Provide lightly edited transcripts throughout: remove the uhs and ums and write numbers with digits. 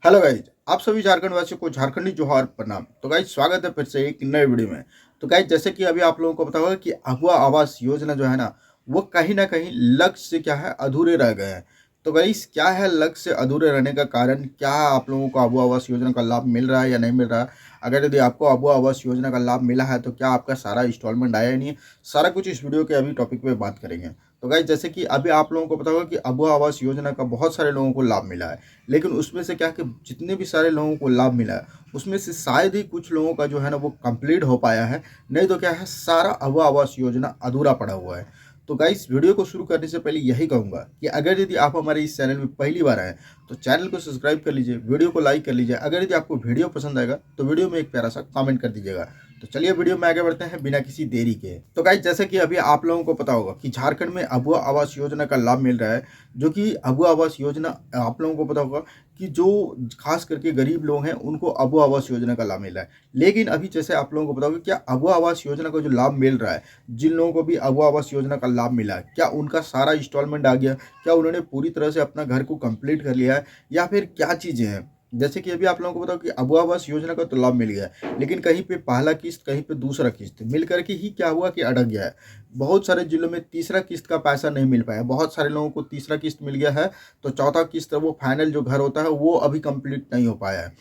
Hello guys, आप सभी झारखंड वासियों को झारखंडी जोहार प्रणाम। तो गाइज स्वागत है फिर से एक नए वीडियो में। तो गाइज जैसे कि अभी आप लोगों को पता होगा कि अगवा आवास योजना जो है वो कहीं ना कहीं लक्ष्य से क्या है अधूरे रह गए हैं। तो गाइज क्या है लक्ष्य से अधूरे रहने का कारण, क्या आप लोगों को अगवा आवास योजना का लाभ मिल रहा है या नहीं मिल रहा है? अगर यदि आपको अगवा आवास योजना का लाभ मिला है तो क्या आपका सारा इंस्टॉलमेंट आया या नहीं है, सारा कुछ इस वीडियो के अभी टॉपिक पे बात करेंगे। तो गाइज जैसे कि अभी आप लोगों को पता होगा कि अगवा आवास योजना का बहुत सारे लोगों को लाभ मिला है, लेकिन उसमें से क्या कि जितने भी सारे लोगों को लाभ मिला है उसमें से शायद ही कुछ लोगों का जो है वो कंप्लीट हो पाया है, नहीं तो क्या है सारा अगवा आवास योजना अधूरा पड़ा हुआ है। तो गाइस वीडियो को शुरू करने से पहले यही कहूँगा कि अगर यदि आप हमारे इस चैनल में पहली बार आए तो चैनल को सब्सक्राइब कर लीजिए, वीडियो को लाइक कर लीजिए। अगर यदि आपको वीडियो पसंद आएगा तो वीडियो में एक प्यारा सा कमेंट कर दीजिएगा। तो चलिए वीडियो में आगे बढ़ते हैं बिना किसी देरी के। तो गाइस जैसे कि अभी आप लोगों को पता होगा कि झारखंड में अगवा आवास योजना का लाभ मिल रहा है, जो कि अगवा आवास योजना आप लोगों को पता होगा कि जो खास करके गरीब लोग हैं उनको अगवा आवास योजना का लाभ मिल रहा है। लेकिन अभी जैसे आप लोगों को पता होगा क्या अगवा आवास योजना का जो लाभ मिल रहा है, जिन लोगों को भी अगवा आवास योजना का लाभ मिला है, क्या उनका सारा इंस्टॉलमेंट आ गया? क्या उन्होंने पूरी तरह से अपना घर को कंप्लीट कर लिया है या फिर क्या चीज़ें हैं? जैसे कि अभी आप लोगों को बताओ कि अगवा आवास योजना का तो लाभ मिल गया है, लेकिन कहीं पे पहला किस्त कहीं पे दूसरा किस्त मिल करके ही क्या हुआ कि अटक गया है। बहुत सारे जिलों में तीसरा किस्त का पैसा नहीं मिल पाया, बहुत सारे लोगों को तीसरा किस्त मिल गया है तो चौथा किस्त वो फाइनल जो घर होता है वो अभी कंप्लीट नहीं हो पाया है।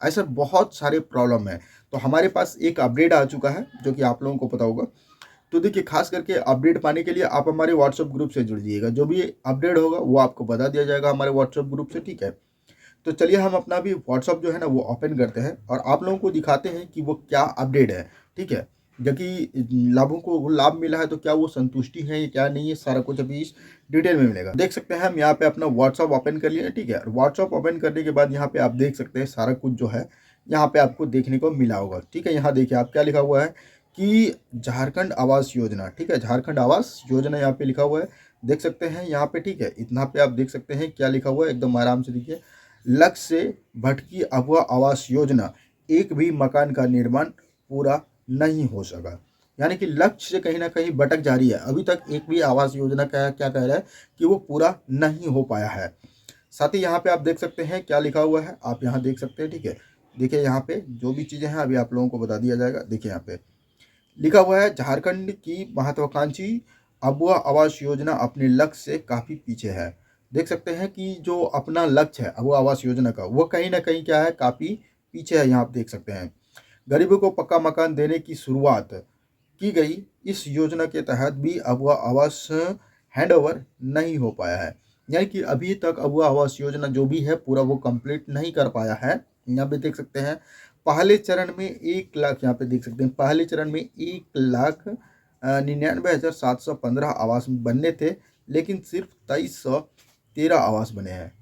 ऐसे बहुत सारे प्रॉब्लम है। तो हमारे पास एक अपडेट आ चुका है जो कि आप लोगों को पता होगा। तो देखिए खास करके अपडेट पाने के लिए आप हमारे व्हाट्सएप ग्रुप से जुड़ जाइएगा, जो भी अपडेट होगा वो आपको बता दिया जाएगा हमारे व्हाट्सएप ग्रुप से, ठीक है। तो चलिए हम अपना भी व्हाट्सअप जो है वो ओपन करते हैं और आप लोगों को दिखाते हैं कि वो क्या अपडेट है, ठीक है। जबकि लाभों को वो लाभ मिला है तो क्या वो संतुष्टि है या क्या नहीं है, सारा कुछ अभी इस डिटेल में मिलेगा। देख सकते हैं हम यहाँ पे अपना व्हाट्सअप ओपन कर लिए, ठीक है। व्हाट्सअप ओपन करने के बाद यहाँ पे आप देख सकते हैं सारा कुछ जो है यहाँ पे आपको देखने को मिला होगा, ठीक है। यहाँ देखिए आप क्या लिखा हुआ है कि झारखंड आवास योजना, ठीक है, झारखंड आवास योजना यहाँ पे लिखा हुआ है, देख सकते हैं यहाँ पे, ठीक है। इतना पे आप देख सकते हैं क्या लिखा हुआ है, एकदम आराम से देखिए। लक्ष्य से भटकी अगवा आवास योजना, एक भी मकान का निर्माण पूरा नहीं हो सका। यानी कि लक्ष्य से कहीं ना कहीं भटक जा रही है, अभी तक एक भी आवास योजना का क्या कह रहा है कि वो पूरा नहीं हो पाया है। साथ ही यहाँ पे आप देख सकते हैं क्या लिखा हुआ है, आप यहाँ देख सकते हैं, ठीक है। देखिए यहाँ पे जो भी चीज़ें हैं अभी आप लोगों को बता दिया जाएगा। देखिए यहाँ पे लिखा हुआ है झारखंड की महत्वाकांक्षी अगवा आवास योजना अपने लक्ष्य से काफ़ी पीछे है। देख सकते हैं कि जो अपना लक्ष्य है अगवा आवास योजना का वो कहीं ना कहीं क्या है काफ़ी पीछे है। यहाँ आप देख सकते हैं गरीबों को पक्का मकान देने की शुरुआत की गई, इस योजना के तहत भी अगवा आवास हैंडओवर नहीं हो पाया है। यानी कि अभी तक अगवा आवास योजना जो भी है पूरा वो कंप्लीट नहीं कर पाया है। यहाँ पे देख सकते हैं पहले चरण में 1 लाख, यहाँ पे देख सकते हैं पहले चरण में 1,99,715 आवास बनने थे, लेकिन सिर्फ 2313 आवास बने हैं।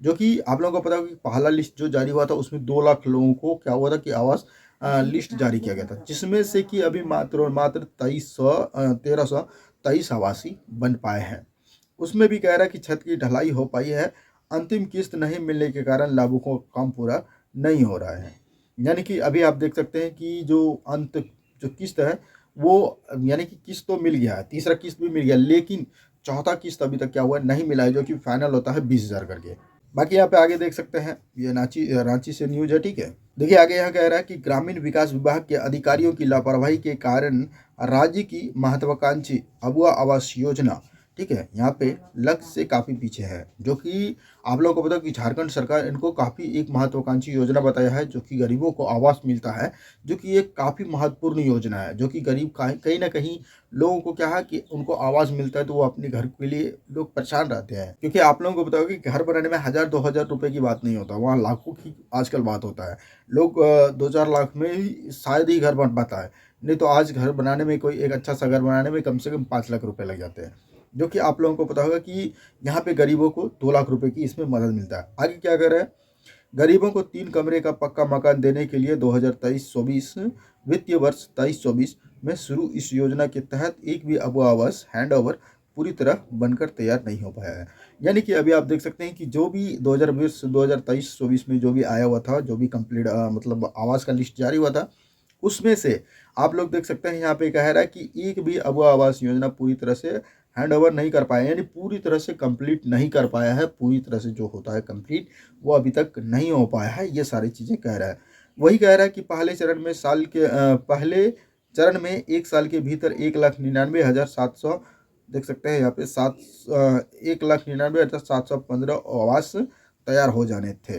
जो कि आप लोगों को पता है कि पहला लिस्ट जो जारी हुआ था उसमें 2 लाख लोगों को क्या हुआ था कि आवास लिस्ट जारी किया गया था, जिसमें से कि अभी मात्र और मात्र 1323 आवासी बन पाए हैं। उसमें भी कह रहा है कि छत की ढलाई हो पाई है, अंतिम किस्त नहीं मिलने के कारण लाभुकों का काम पूरा नहीं हो रहा है। यानी कि अभी आप देख सकते हैं कि जो अंत जो किस्त है वो, यानी कि किस्त तो मिल गया है, तीसरा किस्त भी मिल गया, लेकिन चौथा किस्त अभी तक क्या हुआ नहीं मिला है, जो कि फाइनल होता है 20,000 करके। बाकी यहाँ पे आगे देख सकते हैं ये रांची रांची से न्यूज है, ठीक है। देखिए आगे यहाँ कह रहा है कि ग्रामीण विकास विभाग के अधिकारियों की लापरवाही के कारण राज्य की महत्वाकांक्षी अगवा आवास योजना, ठीक है, यहाँ पे लक्ष्य से काफ़ी पीछे है। जो कि आप लोगों को पता है कि झारखंड सरकार इनको काफ़ी एक महत्वाकांक्षी योजना बताया है, जो कि गरीबों को आवास मिलता है, जो कि एक काफ़ी महत्वपूर्ण योजना है। जो कि गरीब कहीं ना कहीं लोगों को क्या है कि उनको आवास मिलता है तो वो अपने घर के लिए लोग परेशान रहते हैं, क्योंकि आप लोगों को बताओ कि घर बनाने में 1,000-2,000 रुपये की बात नहीं होता, वहाँ लाखों की आजकल बात होता है। लोग 2-4 लाख में ही शायद ही घर बन पाता है, नहीं तो आज घर बनाने में कोई एक अच्छा सा घर बनाने में कम से कम 5 लाख रुपये लग जाते हैं। जो कि आप लोगों को पता होगा कि यहाँ पे गरीबों को 2 लाख रुपए की इसमें मदद मिलता है। आगे क्या कर रहा है, गरीबों को 3 कमरे का पक्का मकान देने के लिए 2023-24 वित्तीय वर्ष 23-24 में शुरू इस योजना के तहत एक भी अगवा आवास हैंडओवर पूरी तरह बनकर तैयार नहीं हो पाया है। यानी कि अभी आप देख सकते हैं कि जो भी 2023-24 में जो भी आया हुआ था, जो भी कंप्लीट मतलब आवास का लिस्ट जारी हुआ था, उसमें से आप लोग देख सकते हैं यहाँ पे कह रहा है कि एक भी अगवा आवास योजना पूरी तरह से हैंड ओवर नहीं कर पाया, यानी पूरी तरह से कंप्लीट नहीं कर पाया है। पूरी तरह से जो होता है कंप्लीट वो अभी तक नहीं हो पाया है, ये सारी चीज़ें कह रहा है। वही कह रहा है कि पहले चरण में 1 साल के भीतर 1,99,700 देख सकते हैं यहाँ पे 1,99,715 आवास तैयार हो जाने थे।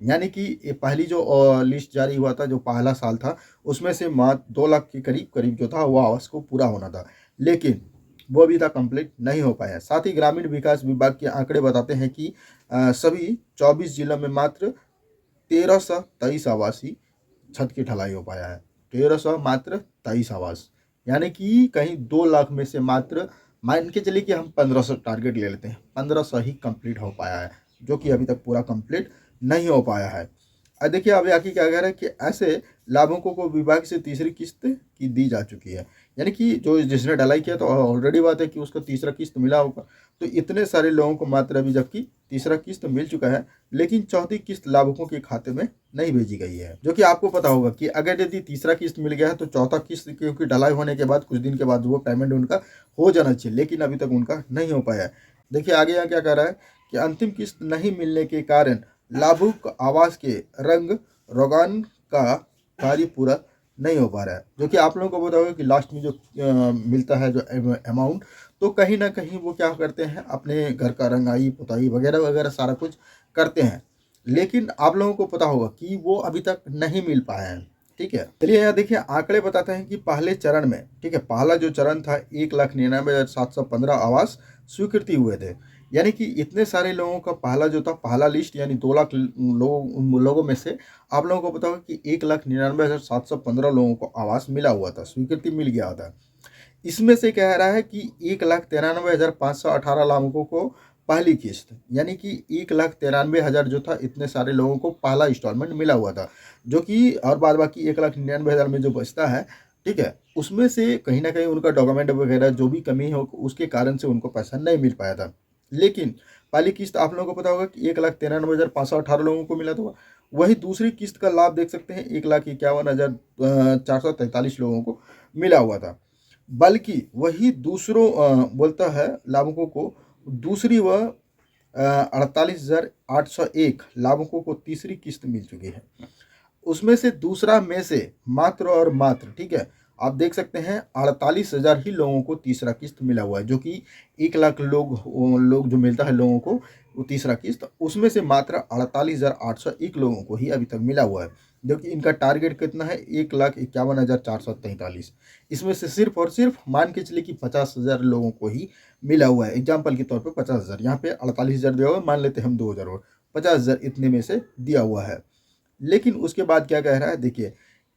यानी कि ये पहली जो लिस्ट जारी हुआ था, जो पहला साल था, उसमें से मात्र 2 लाख के करीब जो था वो आवास को पूरा होना था, लेकिन वो अभी तक कंप्लीट नहीं हो पाया। साथ ही ग्रामीण विकास विभाग के आंकड़े बताते हैं कि सभी 24 जिलों में मात्र 1323 आवासीय छत की ढलाई हो पाया है। 1300 मात्र 23 आवास, यानी कि कहीं 2 लाख में से मात्र मान के चलिए कि हम 1500 टारगेट ले लेते हैं, 1500 ही कंप्लीट हो पाया है, जो कि अभी तक पूरा कंप्लीट नहीं हो पाया है। अब देखिए अभी आगे क्या कह रहा है कि ऐसे लाभुकों को विभाग से तीसरी किस्त की दी जा चुकी है, यानी कि जो जिसने ढलाई किया तो ऑलरेडी बात है कि उसको तीसरा किस्त मिला होगा। तो इतने सारे लोगों को मात्र अभी जबकि तीसरा किस्त मिल चुका है, लेकिन चौथी किस्त लाभुकों के खाते में नहीं भेजी गई है। जो कि आपको पता होगा कि अगर यदि तीसरा किस्त मिल गया है तो चौथा किस्त क्योंकि ढलाई होने के बाद कुछ दिन के बाद वो पेमेंट उनका हो जाना चाहिए, लेकिन अभी तक उनका नहीं हो पाया है। देखिए आगे यहाँ क्या कह रहा है कि अंतिम किस्त नहीं मिलने के कारण लाभुक आवास के रंग रोगान का कार्य पूरा नहीं हो पा रहा है। जो कि आप लोगों को पता होगा कि लास्ट में जो मिलता है जो अमाउंट, तो कहीं ना कहीं वो क्या करते हैं, अपने घर का रंगाई पुताई वगैरह वगैरह सारा कुछ करते हैं, लेकिन आप लोगों को पता होगा कि वो अभी तक नहीं मिल पाया है। ठीक है, चलिए यहाँ देखिए आंकड़े बताते हैं कि पहले चरण में, ठीक है, पहला जो चरण था 1,99,715 आवास स्वीकृति हुए थे, यानी कि इतने सारे लोगों का पहला जो था, पहला लिस्ट यानी 2 लाख लोगों में से आप लोगों को पता होगा कि 1,99,715 लोगों को आवास मिला हुआ था, स्वीकृति मिल गया था। इसमें से कह रहा है कि 1,93,518 लाभुकों को पहली किस्त, यानी कि 1,93,000 जो था, इतने सारे लोगों को पहला इंस्टॉलमेंट मिला हुआ था, जो कि और बाद बाकी 1,99,000 में जो बचता है, ठीक है, उसमें से कहीं ना कहीं उनका डॉक्यूमेंट वगैरह जो भी कमी हो उसके कारण से उनको पैसा नहीं मिल पाया था। लेकिन पहली किस्त आप लोगों को पता होगा कि 1,93,518 लोगों को मिला था। वही दूसरी किस्त का लाभ देख सकते हैं 1,51,443 लोगों को मिला हुआ था। बल्कि वही दूसरों बोलता है लाभुकों को दूसरी व 48,801 लाभुकों को तीसरी किस्त मिल चुकी है। उसमें से दूसरा में से मात्र और मात्र, ठीक है, आप देख सकते हैं 48,000 ही लोगों को तीसरा किस्त मिला हुआ है, जो कि 1 लाख लोग जो मिलता है लोगों को वो तीसरा किस्त, उसमें से मात्र 48,801 लोगों को ही अभी तक मिला हुआ है, जो कि इनका टारगेट कितना है 1,51,443। इसमें से सिर्फ और सिर्फ मान के चलिए कि 50,000 लोगों को ही मिला हुआ है। एग्जाम्पल के तौर पर 50,000, यहाँ पे 48,000 दिया हुआ है, मान लेते हैं हम 2,000 और 50,000 इतने में से दिया हुआ है। लेकिन उसके बाद क्या कह रहा है, देखिए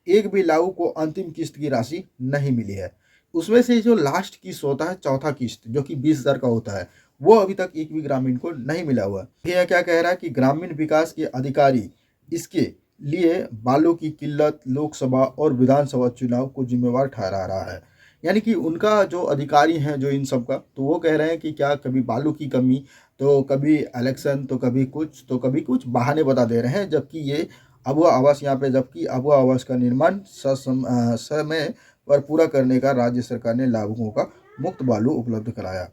एक भी लाभुक को अंतिम किस्त की राशि नहीं मिली है। उसमें से जो लास्ट किस्त होता है, चौथा किस्त, जो कि 20,000 का होता है, वो अभी तक एक भी ग्रामीण को नहीं मिला हुआ। यह क्या कह रहा है कि ग्रामीण विकास के अधिकारी इसके लिए बालू की किल्लत, लोकसभा और विधानसभा चुनाव को जिम्मेवार ठहरा रहा है। यानी कि उनका जो अधिकारी हैं जो इन सब का, तो वो कह रहे हैं कि क्या कभी बालू की कमी, तो कभी इलेक्शन, तो कभी कुछ बहाने बता दे रहे हैं, जबकि ये अबुआ आवास यहाँ पे, जबकि अबुआ आवास का निर्माण समय पर पूरा करने का राज्य सरकार ने लाभुकों का मुफ्त बालू उपलब्ध कराया।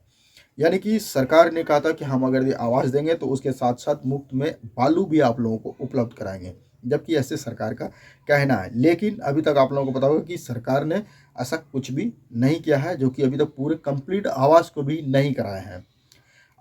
यानी कि सरकार ने कहा था कि हम अगर ये आवास देंगे तो उसके साथ साथ मुफ्त में बालू भी आप लोगों को उपलब्ध कराएंगे, जबकि ऐसे सरकार का कहना है। लेकिन अभी तक आप लोगों को पता होगा कि सरकार ने ऐसा कुछ भी नहीं किया है, जो कि अभी तक पूरे कंप्लीट आवास को भी नहीं कराए हैं।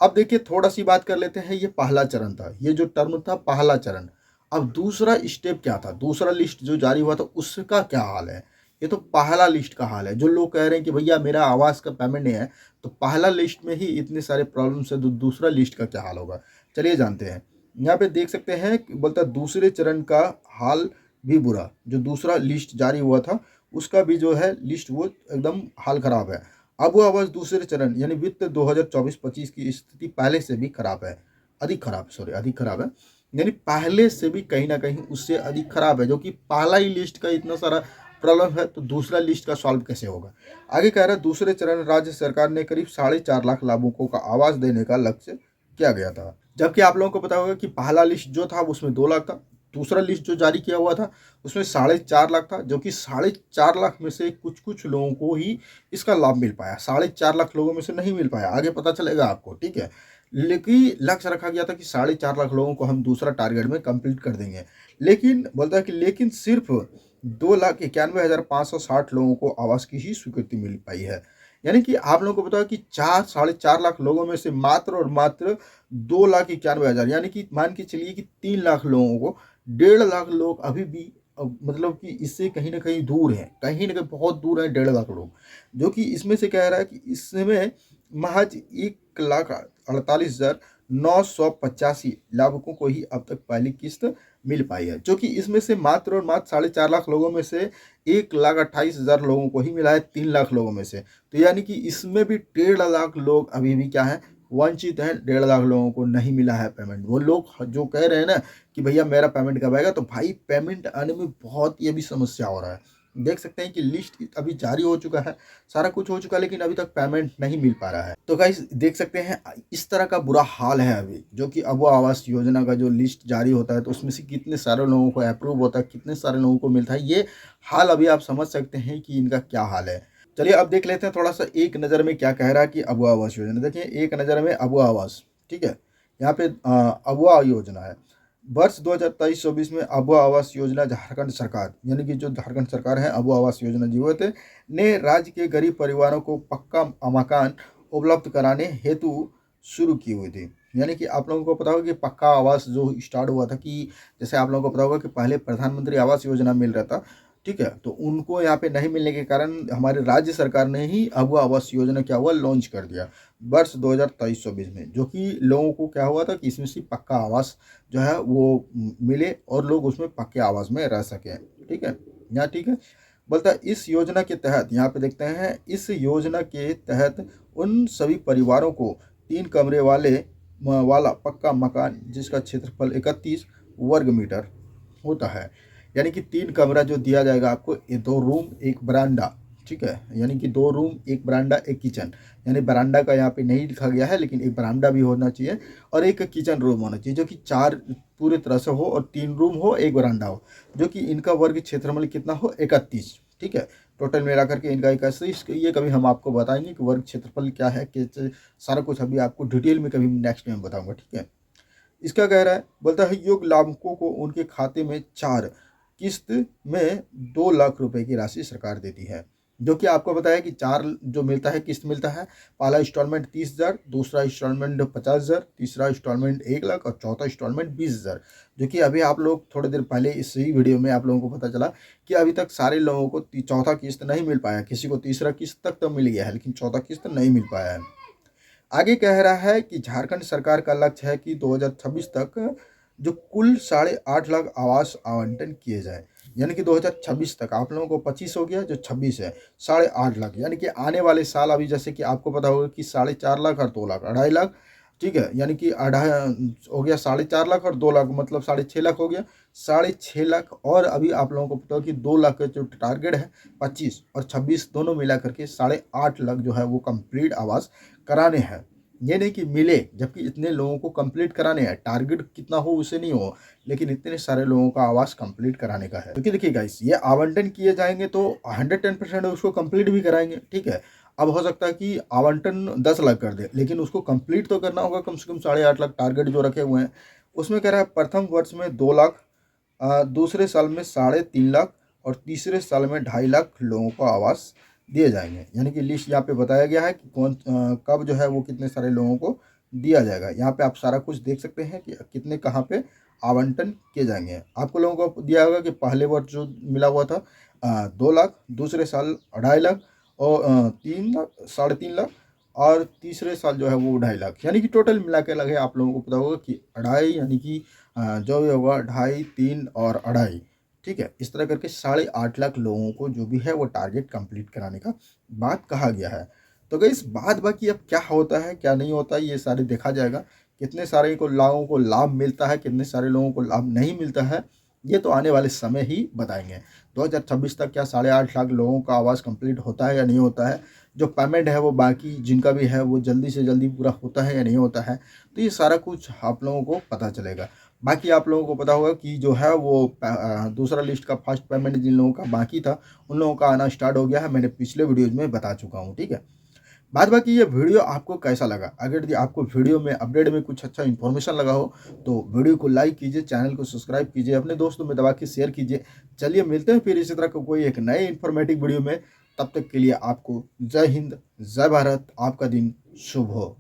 अब देखिए थोड़ा सी बात कर लेते हैं, ये पहला चरण था, ये जो टर्म था पहला चरण। अब दूसरा स्टेप क्या था, दूसरा लिस्ट जो जारी हुआ था उसका क्या हाल है। ये तो पहला लिस्ट का हाल है। जो लोग कह रहे हैं कि भैया मेरा आवास का पेमेंट नहीं है, तो पहला लिस्ट में ही इतने सारे प्रॉब्लम्स है, तो दूसरा लिस्ट का क्या हाल होगा, चलिए जानते हैं। यहाँ पे देख सकते हैं बोलता दूसरे चरण का हाल भी बुरा। जो दूसरा लिस्ट जारी हुआ था उसका भी जो है लिस्ट वो एकदम हाल खराब है। अब वो आवास दूसरे चरण यानी वित्त 2024-25 की स्थिति पहले से भी खराब है, अधिक खराब है, यानी पहले से भी कहीं ना कहीं उससे अधिक खराब है। जो कि पहला ही लिस्ट का इतना सारा प्रॉब्लम है, तो दूसरा लिस्ट का सॉल्व कैसे होगा। आगे कह रहा है दूसरे चरण राज्य सरकार ने करीब 4.5 लाख लाभुकों का आवास देने का लक्ष्य किया गया था, जबकि आप लोगों को पता होगा कि पहला लिस्ट जो था उसमें 2 लाख था, दूसरा लिस्ट जो जारी किया हुआ था उसमें 4.5 लाख था, जो कि 4.5 लाख में से कुछ कुछ लोगों को ही इसका लाभ मिल पाया। 4.5 लाख लोगों में से नहीं मिल पाया, आगे पता चलेगा आपको, ठीक है। लेकिन लक्ष्य रखा गया था कि 4.5 लाख लोगों को हम दूसरा टारगेट में कंप्लीट कर देंगे। लेकिन बोलता है कि लेकिन सिर्फ 2,91,560 लोगों को आवास की ही स्वीकृति मिल पाई है। यानी कि आप लोगों को बताओ कि 4-4.5 लाख लोगों में से मात्र और मात्र 2,91,000, यानी कि मान के चलिए कि 3 लाख लोगों को, 1.5 लाख लोग अभी भी मतलब कि इससे कहीं ना कहीं दूर हैं, कहीं ना कहीं बहुत दूर हैं 1.5 लाख लोग, जो कि इसमें से कह रहा है कि इसमें महज 1,48,985 लाभुकों को ही अब तक पहली किस्त मिल पाई है, जो कि इसमें से मात्र और मात्र 4.5 लाख लोगों में से 1,28,000 लोगों को ही मिला है 3 लाख लोगों में से। तो यानी कि इसमें भी 1.5 लाख लोग अभी भी क्या है, वंचित हैं। 1.5 लाख लोगों को नहीं मिला है पेमेंट। वो लोग जो कह रहे हैं ना कि भैया मेरा पेमेंट कब आएगा, तो भाई पेमेंट आने में बहुत ही अभी समस्या हो रहा है। देख सकते हैं कि लिस्ट अभी जारी हो चुका है, सारा कुछ हो चुका है, लेकिन अभी तक पेमेंट नहीं मिल पा रहा है। तो गाइस देख सकते हैं इस तरह का बुरा हाल है अभी, जो कि अबुआ आवास योजना का जो लिस्ट जारी होता है तो उसमें से कितने सारे लोगों को अप्रूव होता है, कितने सारे लोगों को मिलता है, ये हाल अभी आप समझ सकते हैं कि इनका क्या हाल है। चलिए अब देख लेते हैं थोड़ा सा एक नज़र में क्या कह रहा है कि अबुआ आवास योजना। देखिए एक नज़र में अबुआ आवास, ठीक है, यहाँ पे अबुआ योजना है। वर्ष 2023-24 में अबुआ आवास योजना झारखंड सरकार, यानी कि जो झारखंड सरकार है, अबुआ आवास योजना जीवोते ने राज्य के गरीब परिवारों को पक्का मकान उपलब्ध कराने हेतु शुरू की हुई थी। यानी कि आप लोगों को पता होगा कि पक्का आवास जो स्टार्ट हुआ था, कि जैसे आप लोगों को पता होगा कि पहले प्रधानमंत्री आवास योजना मिल रहा था, ठीक है, तो उनको यहाँ पे नहीं मिलने के कारण हमारे राज्य सरकार ने ही अबुआ आवास योजना क्या हुआ, लॉन्च कर दिया वर्ष 2023-24 में, जो कि लोगों को क्या हुआ था कि इसमें से पक्का आवास जो है वो मिले और लोग उसमें पक्के आवास में रह सकें, ठीक है। यहाँ ठीक है, बोलता है इस योजना के तहत, यहाँ पे देखते हैं, इस योजना के तहत उन सभी परिवारों को 3 कमरे वाला पक्का मकान जिसका क्षेत्रफल 31 वर्ग मीटर होता है, यानी कि 3 कमरा जो दिया जाएगा आपको, ये 2 रूम 1 बरामदा, ठीक है, यानी कि 2 रूम 1 बरामदा 1 किचन, यानी बरामदा का यहाँ पे नहीं लिखा गया है लेकिन एक बरामदा भी होना चाहिए और एक किचन रूम होना चाहिए, जो कि 4 पूरे तरह से हो और 3 रूम हो 1 बरामदा हो, जो कि इनका वर्ग क्षेत्रफल कितना हो, 31, ठीक है। टोटल मिला करके इनका 31, ये कभी हम आपको बताएंगे कि वर्ग क्षेत्रफल क्या है, सारा कुछ अभी आपको डिटेल में कभी नेक्स्ट में बताऊंगा, ठीक है। इसका कह रहा है, बोलता है योग्य लाभुकों को उनके खाते में 4 किस्त में 2 लाख रुपए की राशि सरकार देती है, जो कि आपको बताया कि 4 जो मिलता है, किस्त मिलता है। पहला इंस्टॉलमेंट 30,000, दूसरा इंस्टॉलमेंट 50,000, तीसरा इंस्टॉलमेंट 1 लाख और चौथा इंस्टॉलमेंट 20,000, जो कि अभी आप लोग थोड़ी देर पहले इस ही वीडियो में आप लोगों को पता चला कि अभी तक सारे लोगों को चौथा किस्त नहीं मिल पाया। किसी को तीसरा किस्त तक तो मिल गया है लेकिन चौथा किस्त नहीं मिल पाया है। आगे कह रहा है कि झारखंड सरकार का लक्ष्य है कि 2026 तक जो कुल 8.5 लाख आवास आवंटन किए जाए, यानी कि 2026 तक, आप लोगों को 25 हो गया, जो 26 है 8.5 लाख, यानी कि आने वाले साल, अभी जैसे कि आपको पता होगा कि 4.5 लाख और 2 लाख 2.5 लाख, ठीक है, यानी कि 2.5 हो गया 4.5 लाख और 2 लाख मतलब 6.5 लाख हो गया, 6.5 लाख, और अभी आप लोगों को पता हो कि 2 लाख का जो टारगेट है 25 और 26 दोनों मिला करके 8.5 लाख जो है वो कंप्लीट आवास कराने हैं। ये नहीं कि मिले, जबकि इतने लोगों को कंप्लीट कराने हैं, टारगेट कितना हो उसे नहीं हो, लेकिन इतने सारे लोगों का आवास कंप्लीट कराने का है। क्योंकि देखिए गाइस, ये आवंटन किए जाएंगे तो 110% उसको कंप्लीट भी कराएंगे, ठीक है। अब हो सकता है कि आवंटन 10 लाख कर दे, लेकिन उसको कंप्लीट तो करना होगा कम से कम 8.5 लाख टारगेट जो रखे हुए हैं। उसमें कह रहा है प्रथम वर्ष में 2 लाख, दूसरे साल में 3.5 लाख और तीसरे साल में 2.5 लाख लोगों को आवास दिए जाएंगे। यानी कि लिस्ट यहाँ पे बताया गया है कि कौन कब जो है वो कितने सारे लोगों को दिया जाएगा। यहाँ पे आप सारा कुछ देख सकते हैं कि कितने कहाँ पे आवंटन किए जाएंगे। आपको लोगों को दिया होगा कि पहले वर्ष जो मिला हुआ था 2 लाख, दूसरे साल 2.5 लाख और 3 लाख 3.5 लाख और तीसरे साल जो है वो 2.5 लाख, यानी कि टोटल मिला के लगे आप लोगों को पता होगा कि 2.5, यानी कि जो भी होगा 2.5, 3 और 2.5, ठीक है। इस तरह करके 8.5 लाख लोगों को जो भी है वो टारगेट कंप्लीट कराने का बात कहा गया है। तो गाइस बाद बाकी अब क्या होता है क्या नहीं होता है ये सारे देखा जाएगा। कितने सारे लोगों को लाभ मिलता है, कितने सारे लोगों को लाभ नहीं मिलता है, ये तो आने वाले समय ही बताएंगे। 2026 तक क्या 8.5 लाख लोगों का आवास कंप्लीट होता है या नहीं होता है, जो पेमेंट है वो बाकी जिनका भी है वो जल्दी से जल्दी पूरा होता है या नहीं होता है, तो ये सारा कुछ आप लोगों को पता चलेगा। बाकी आप लोगों को पता होगा कि जो है वो दूसरा लिस्ट का फर्स्ट पेमेंट जिन लोगों का बाकी था उन लोगों का आना स्टार्ट हो गया है, मैंने पिछले वीडियोज में बता चुका हूँ। ठीक है, बाद बाकी ये वीडियो आपको कैसा लगा? अगर यदि आपको वीडियो में अपडेट में कुछ अच्छा इन्फॉर्मेशन लगा हो तो वीडियो को लाइक कीजिए, चैनल को सब्सक्राइब कीजिए, अपने दोस्तों में दबा के शेयर कीजिए। चलिए मिलते हैं फिर इसी तरह का कोई एक नए इन्फॉर्मेटिव वीडियो में। तब तक के लिए आपको जय हिंद, जय भारत, आपका दिन शुभ हो।